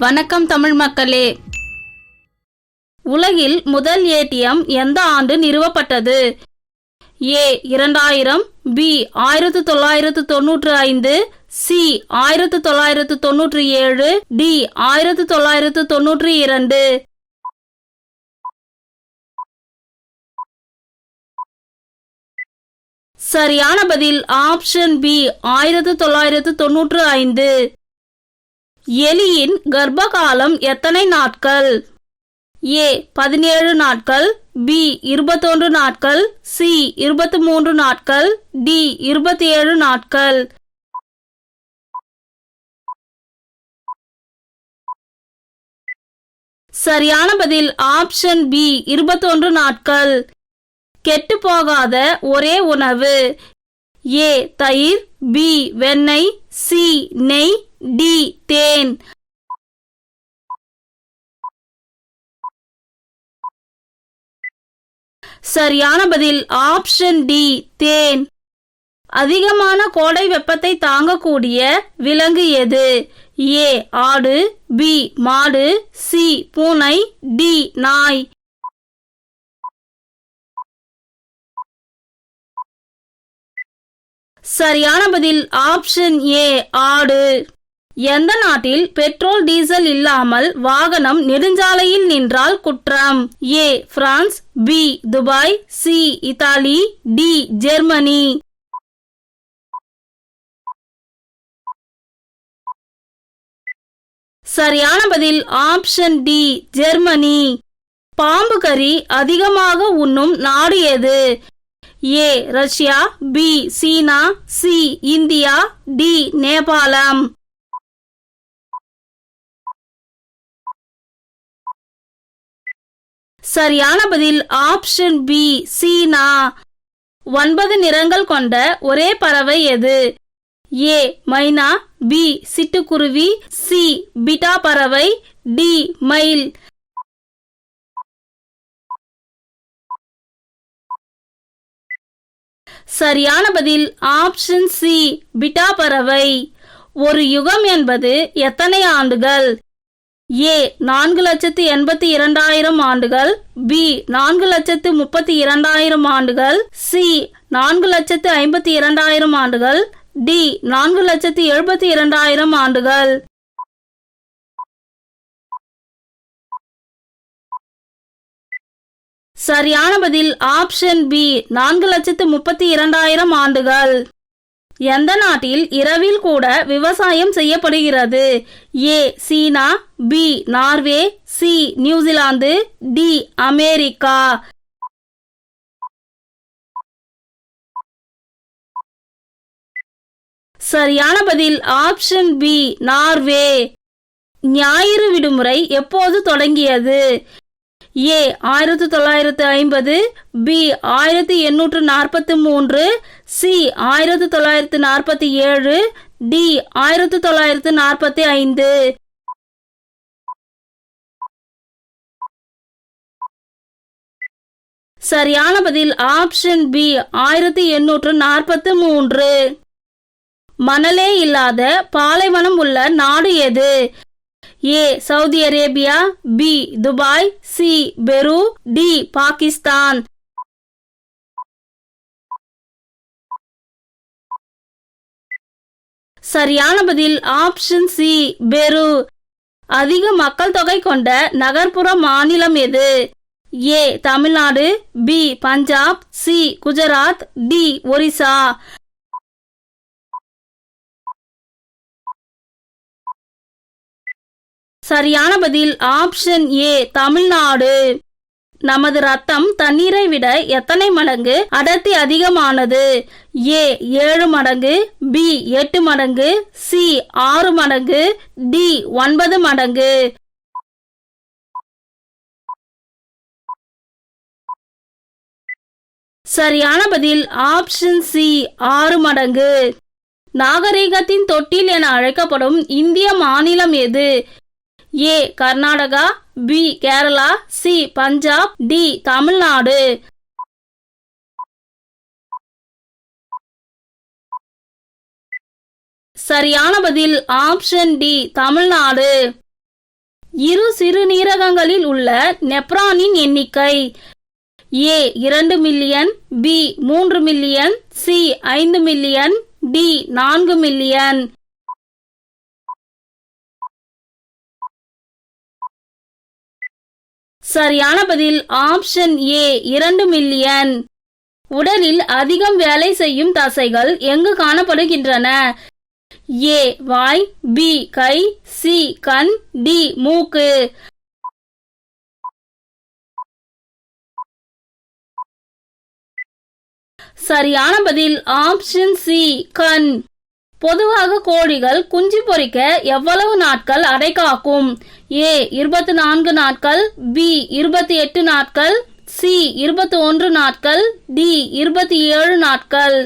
வணக்கம் தமிழ் மக்களே. உலகில் முதல் ஏடிஎம் எந்த ஆண்டு நிறுவப்பட்டது? ஏ 2000, பி 1995, சி 1997, டி 1992. சரியான பதில் ஆப்ஷன் பி 1995. எலியின் கர்ப்பகாலம் எத்தனை நாட்கள்? ஏ 17 நாட்கள், பி 21 நாட்கள், சி 23 நாட்கள், டி 27 நாட்கள். சரியான பதில் ஆப்ஷன் பி 21 நாட்கள். கெட்டு போகாத ஒரே உணவு. ஏ தயிர், பி வெண்ணெய், சி நெய், டி தேன். சரியான பதில் ஆப்ஷன் டி தேன். அதிகமான கோடை வெப்பத்தை தாங்கக்கூடிய விலங்கு எது? ஏ ஆடு, பி மாடு, சி பூனை, டி நாய். சரியான பதில் ஆப்ஷன் ஏ ஆடு. எந்த நாட்டில் பெட்ரோல் டீசல் இல்லாமல் வாகனம் நெடுஞ்சாலையில் நின்றால் குற்றம்? A France, B Dubai, C Italy, D Germany. சரியான பதில் ஆப்ஷன் டி ஜெர்மனி. பாம்பு கறி அதிகமாக உண்ணும் நாடு எது? ஏ ரஷ்யா, பி சீனா, சி இந்தியா, டி நேபாளம். சரியான பதில் ஆப்ஷன் பி சீனா. 9 நிறங்கள் கொண்ட ஒரே பறவை எது? ஏ மைனா, பி சிட்டுக்குருவி, சி பிட்டா பறவை, டி மயில். சரியான பதில் ஆப்ஷன் சி பிட்டா பறவை. ஒரு யுகம் என்பது எத்தனை ஆண்டுகள்? ஏ 4,82,000 ஆண்டுகள், பி 4,32,000 ஆண்டுகள், சி 4,52,000 ஆண்டுகள், டி 4,72,000 ஆண்டுகள். சரியான பதில் ஆப்ஷன் பி 4,32,000 ஆண்டுகள். எந்த நாட்டில் இரவில் கூட விவசாயம் செய்யப்படுகிறது? ஏ சீனா, B Norway, C New Zealand, D America. சரியான பதில் ஆப்ஷன் பி நார்வே. ஞாயிறு விடுமுறை எப்போது தொடங்கியது? A 1950, B 1843, C 1947, D 1945. சரியான பதில் ஆப்ஷன் பி 1843. மணலே இல்லாத பாலைவனம் உள்ள நாடு எது? A Saudi Arabia, B Dubai, C Peru, D Pakistan. சரியான பதில் ஆப்ஷன் சி பெரு. அதிக மக்கள் தொகை கொண்ட நகர்ப்புற மாநிலம் எது? A Tamil Nadu, B Punjab, C Gujarat, D Orissa. சரியான பதில் ஆப்ஷன் ஏ தமிழ்நாடு. நமது ரத்தம் தண்ணீரை விட எத்தனை மடங்கு அடர்த்தி அதிகமானது? ஏ 7 மடங்கு, பி 8 மடங்கு, சி 6 மடங்கு, டி 9 மடங்கு. சரியான பதில் ஆப்ஷன் சி 6 மடங்கு. நாகரிகத்தின் தொட்டில் என அழைக்கப்படும் இந்திய மாநிலம் எது? A Karnataka, B Kerala, C Punjab, D Tamil Nadu. சரியான பதில் ஆப்ஷன் டி தமிழ்நாடு. இரு சிறுநீரகங்களில் உள்ள நெப்ரானின் எண்ணிக்கை? A 2 million, B 3 million, C 5 million, D 4 million. சரியான பதில் ஆப்ஷன் ஏ 2 மில்லியன். உடலில் அதிகம் வேலை செய்யும் தசைகள் எங்கு காணப்படுகின்றன? ஏ வாய், பி கை, சி கண், டி மூக்கு. சரியான பதில் ஆப்ஷன் சி கண். பொதுவாக கோழிகள் குஞ்சு பொரிக்க எவ்வளவு நாட்கள் அடை காக்கும்? ஏ 24 நாட்கள், பி 28 நாட்கள், சி 21 நாட்கள், டி 27 நாட்கள்.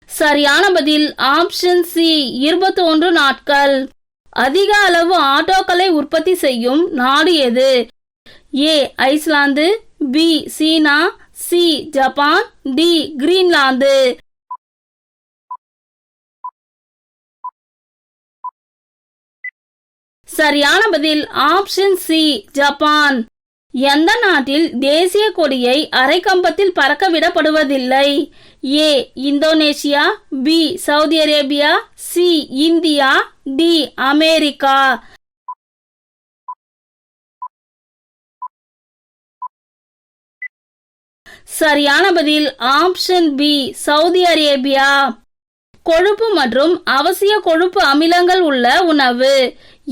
சரியான பதில் ஆப்ஷன் சி 21 நாட்கள். அதிக அளவு ஆட்டோக்களை உற்பத்தி செய்யும் நாடு எது? ஏ ஐஸ்லாந்து, பி சீனா, சி ஜப்பான், டி கிரீன்லாந்து. சரியான பதில் ஆப்ஷன் சி ஜப்பான். எந்த நாட்டில் தேசிய கொடியை அரை கம்பத்தில் பறக்க விடப்படுவதில்லை? A Indonesia, B Saudi Arabia, C India, D America. சரியான பதில் ஆப்ஷன் பி சவுதி அரேபியா. கொழுப்பு மற்றும் அவசிய கொழுப்பு அமிலங்கள் உள்ள உணவு?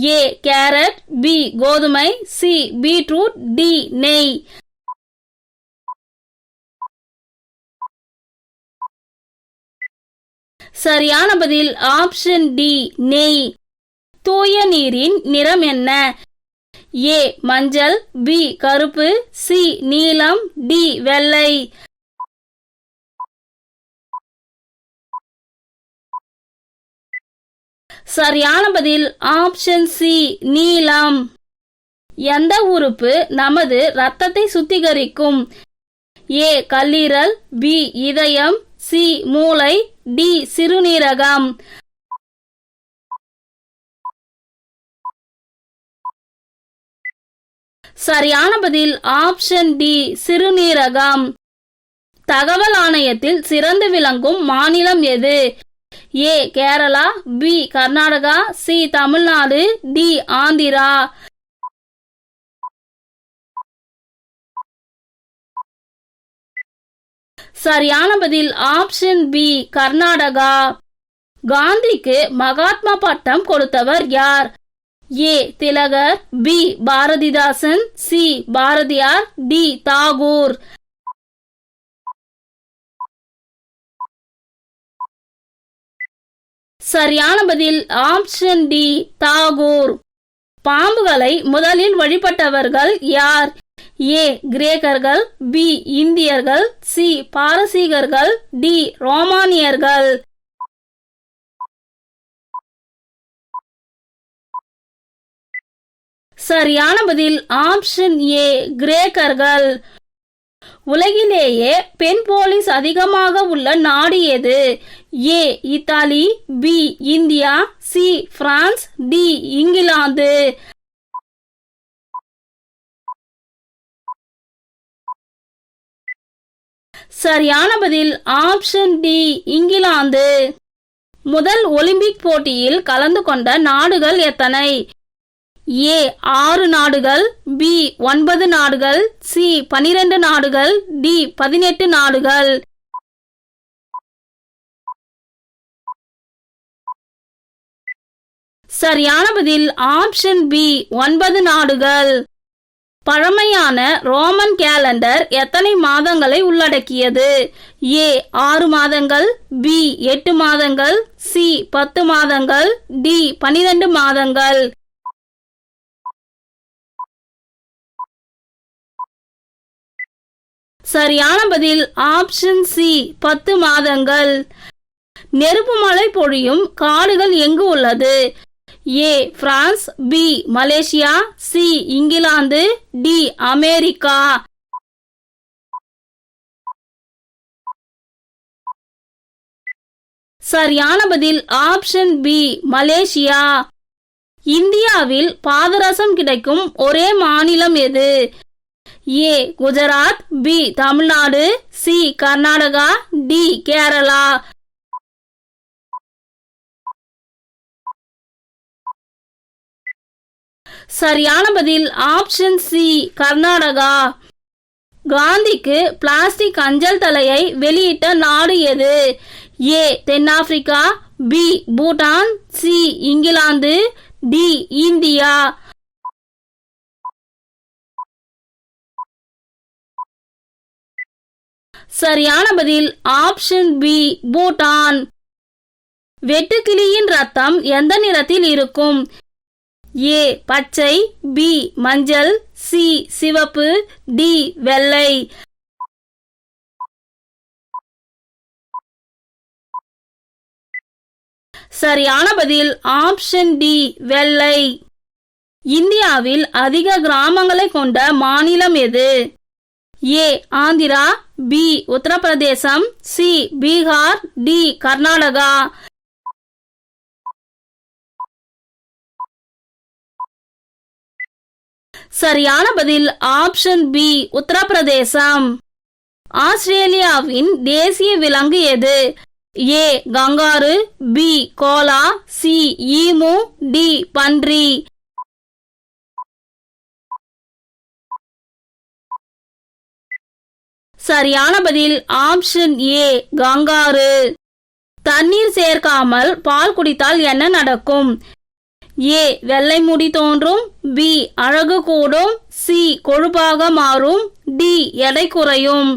ஏ கேரட், பி கோதுமை, சி பீட்ரூட், டி நெய். சரியான பதில் ஆப்ஷன் டி நெய். தூய நீரின் நிறம் என்ன? ஏ மஞ்சள், பி கருப்பு, சி நீலம், டி வெள்ளை. சரியான பதில் ஆப்ஷன் சி நீலம். எந்த உறுப்பு நமது இரத்தத்தை சுத்திகரிக்கும்? ஏ கல்லீரல், பி இதயம், சி மூளை, டி சிறுநீரகம். சரியான பதில் ஆப்ஷன் டி சிறுநீரகம். தகவல் ஆணையத்தில் சிறந்து விளங்கும் மாநிலம் எது? A Kerala, B Karnataka, C Tamil Nadu, D Andhra. சரியான பதில் ஆப்ஷன் பி கர்நாடகா. காந்திக்கு மகாத்மா பட்டம் கொடுத்தவர் யார்? A Tilak, B Bharathidasan, C Bharathiyar, D Tagore. சரியான பதில் ஆப்ஷன் டி தாகூர். பாம்புகளை முதலில் வழிபட்டவர்கள் யார்? ஏ கிரேக்கர்கள், பி இந்தியர்கள், சி பாரசீகர்கள், டி ரோமானியர்கள். சரியான பதில் ஆப்ஷன் ஏ கிரேக்கர்கள். உலகிலேயே பெண் போலீஸ் அதிகமாக உள்ள நாடு எது? A Italy, B India, C France, D England. சரியான பதில் ஆப்ஷன் டி இங்கிலாந்து. முதல் ஒலிம்பிக் போட்டியில் கலந்து கொண்ட நாடுகள் எத்தனை? ஏ 6 நாடுகள், பி 9 நாடுகள், சி 12 நாடுகள், டி 18 நாடுகள். சரியான பதில் ஆப்ஷன் பி 9 நாடுகள். பழமையான ரோமன் கேலண்டர் எத்தனை மாதங்களை உள்ளடக்கியது? ஏ 6 மாதங்கள், பி 8 மாதங்கள், சி 10 மாதங்கள், டி 12 மாதங்கள். சரியான பதில் ஆப்ஷன் சி 10 மாதங்கள். நெருப்பு மழை பொழியும் காடுகள் எங்கு உள்ளது? A France, B Malaysia, C England, D America. சரியான பதில் ஆப்ஷன் பி மலேசியா. இந்தியாவில் பாதரசம் கிடைக்கும் ஒரே மாநிலம் எது? A Gujarat, B Tamil Nadu, C Karnataka, D Kerala. சரியான பதில் ஆப்ஷன் சி கர்நாடகா. காந்திக்கு பிளாஸ்டிக் அஞ்சல் தலையை வெளியிட்ட நாடு எது? ஏ தென்னாப்பிரிக்கா, B Bhutan, C England, D India. சரியான பதில் ஆப்ஷன் பி பூட்டான். வெட்டுக்கிளியின் ரத்தம் எந்த நிறத்தில் இருக்கும்? ஏ பச்சை, பி மஞ்சள், சி சிவப்பு, டி வெள்ளை. சரியான பதில் ஆப்ஷன் டி வெள்ளை. இந்தியாவில் அதிக கிராமங்களை கொண்ட மாநிலம் எது? A Andhra, B Uttar Pradesh, C Bihar, D Karnataka. சரியான பதில் ஆப்ஷன் பி உத்தரப்பிரதேசம். ஆஸ்திரேலியாவின் தேசிய விலங்கு எது? A kangaroo, B koala, C emu, D பன்றி. சரியான பதில் ஆப்ஷன் ஏ கங்காரு. தண்ணீர் சேர்க்காமல் பால் குடித்தால் என்ன நடக்கும்? ஏ வெள்ளை முடி தோன்றும், பி அழகு கூடும், சி கொழுப்பாக மாறும், டி எடை குறையும்.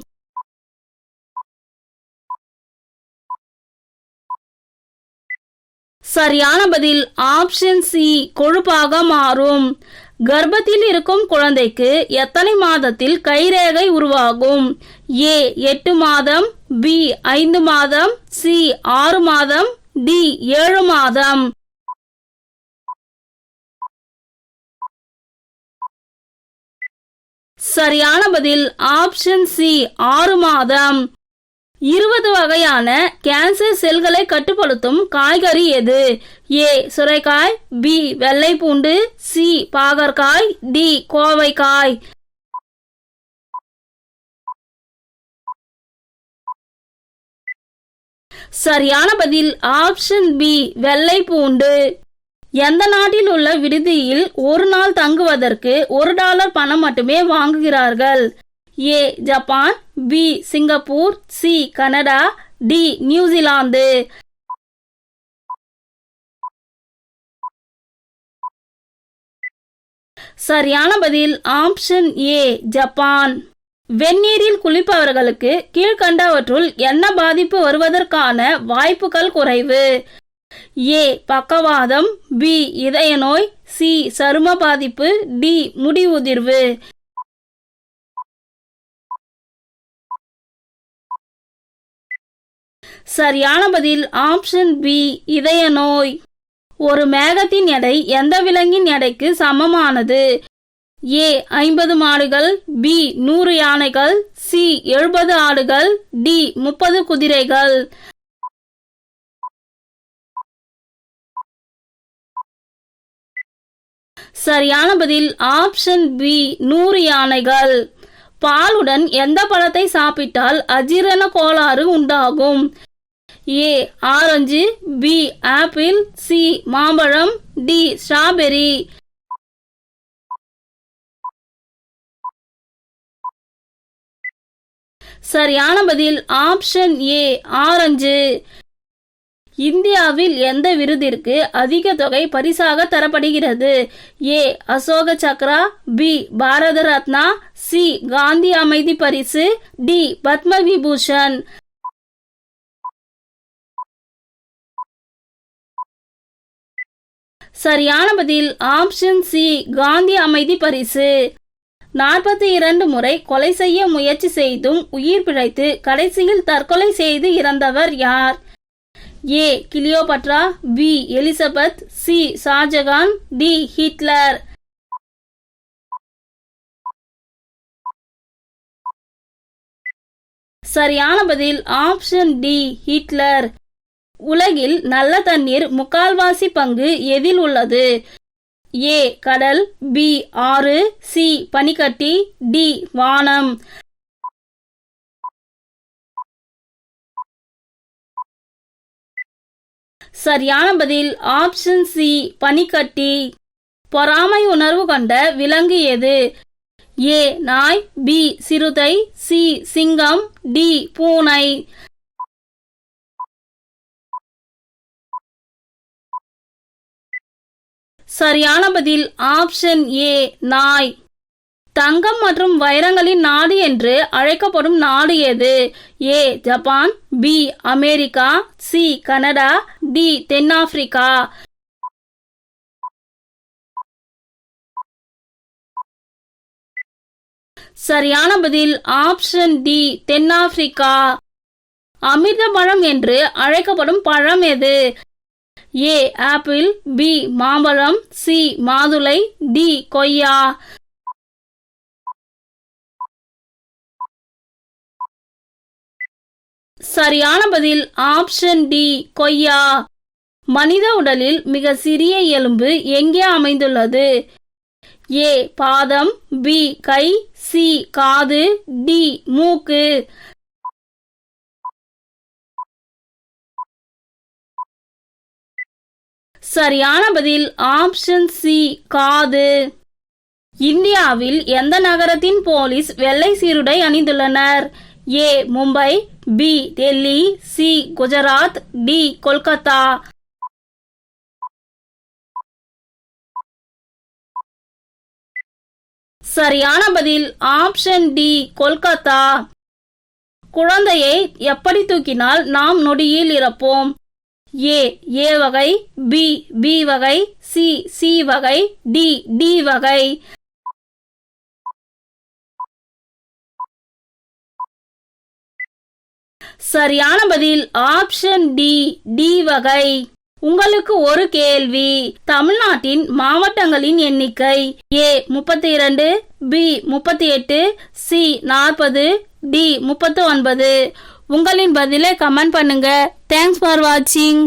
சரியான பதில் ஆப்ஷன் சி கொழுப்பாக மாறும். கர்ப்பத்தில் இருக்கும் குழந்தைக்கு எத்தனை மாதத்தில் கைரேகை உருவாகும்? ஏ 8 மாதம், பி 5 மாதம், சி 6 மாதம், டி 7 மாதம். சரியான பதில் ஆப்ஷன் சி 6 மாதம். 20 வகையான கேன்சர் செல்களை கட்டுப்படுத்தும் காய்கறி எது? ஏ சுரைக்காய், பி வெள்ளை பூண்டு, சி பாகற்காய், டி கோவைக்காய். சரியான பதில் ஆப்ஷன் பி வெள்ளை பூண்டு. எந்த நாட்டில் உள்ள விடுதியில் ஒரு நாள் தங்குவதற்கு $1 பணம் மட்டுமே வாங்குகிறார்கள்? A Japan, B Singapore, C Canada, D New Zealand. சரியான பதில் ஆப்ஷன் ஏ ஜப்பான். வெந்நீரில் குளிப்பவர்களுக்கு கீழ்கண்டவற்றுள் என்ன பாதிப்பு வருவதற்கான வாய்ப்புகள் குறைவு? ஏ பக்கவாதம், பி இதய நோய், சி சரும பாதிப்பு, டி முடி உதிர்வு. சரியான பதில் ஆப்ஷன் பி இதய நோய். ஒரு மேகத்தின் எடை எந்த விலங்கின் எடைக்கு சமமானது? ஏ 50 மாடுகள், பி 100 யானைகள், சி 70 ஆடுகள், டி 30 குதிரைகள். சரியான பதில் ஆப்ஷன் பி 100 யானைகள். பாலுடன் எந்த பழத்தை சாப்பிட்டால் அஜீரண கோளாறு உண்டாகும்? ஏ ஆரஞ்சு, பி ஆப்பிள், சி மாம்பழம், டி ஸ்ட்ராபெரி. சரியான பதில் ஆப்ஷன் ஏ ஆரஞ்சு. இந்தியாவில் எந்த விருதிற்கு அதிக தொகை பரிசாக தரப்படுகிறது? ஏ அசோக சக்ரா, பி பாரத ரத்னா, சி காந்தி அமைதி பரிசு, டி பத்ம விபூஷன். சரியான பதில் ஆப்ஷன் சி காந்தி அமைதி பரிசு. 42 முறை கொலை செய்ய முயற்சி செய்தும் உயிர் பிழைத்து கடைசியில் தற்கொலை செய்து இறந்தவர் யார்? A Cleopatra, B Elizabeth, C Shah Jahan, D Hitler. சரியான பதில் ஆப்ஷன் டி ஹிட்லர். உலகில் நல்ல தண்ணீர் முக்கால்வாசி பங்கு எதில் உள்ளது? ஏ கடல், பி ஆறு, சி பனிக்கட்டி, டி வானம். சரியான பதில் ஆப்ஷன் சி பனிக்கட்டி. பொறாமை உணர்வு கொண்ட விலங்கு எது? ஏ நாய், பி சிறுத்தை, சி சிங்கம், டி பூனை. சரியான பதில் ஆப்ஷன் ஏ நாய். தங்கம் மற்றும் வைரங்களின் நாடு என்று அழைக்கப்படும் நாடு எது? A Japan, B America, C Canada, D தென்னாப்பிரிக்கா. சரியான பதில் ஆப்ஷன் டி தென்னாப்பிரிக்கா. அமிர்த பழம் என்று அழைக்கப்படும் பழம் எது? ஏ ஆப்பிள், பி மாம்பழம், சி மாதுளை, டி கொய்யா. சரியான பதில் ஆப்ஷன் டி கொய்யா. மனித உடலில் மிக சிறிய எலும்பு எங்கே அமைந்துள்ளது? ஏ பாதம், பி கை, சி காது, டி மூக்கு. சரியான பதில் ஆப்ஷன் சி காது. இந்தியாவில் எந்த நகரத்தின் போலீஸ் வெள்ளை சீருடை அணிந்துள்ளனர்? A Mumbai, B Delhi, C Gujarat, D Kolkata. சரியான பதில் ஆப்ஷன் டி கொல்கத்தா. குழந்தையை எப்படி தூக்கினால் நாம் நொடியில் இறப்போம்? ஏ வகை, பி வகை, சி வகை, டி வகை. சரியான பதில் ஆப்ஷன் டி வகை. உங்களுக்கு ஒரு கேள்வி. தமிழ்நாட்டின் மாவட்டங்களின் எண்ணிக்கை? ஏ 32, பி 38, சி 40, டி 39. உங்களின் பதிலை கமெண்ட் பண்ணுங்க. தேங்க்ஸ் ஃபார் வாட்சிங்.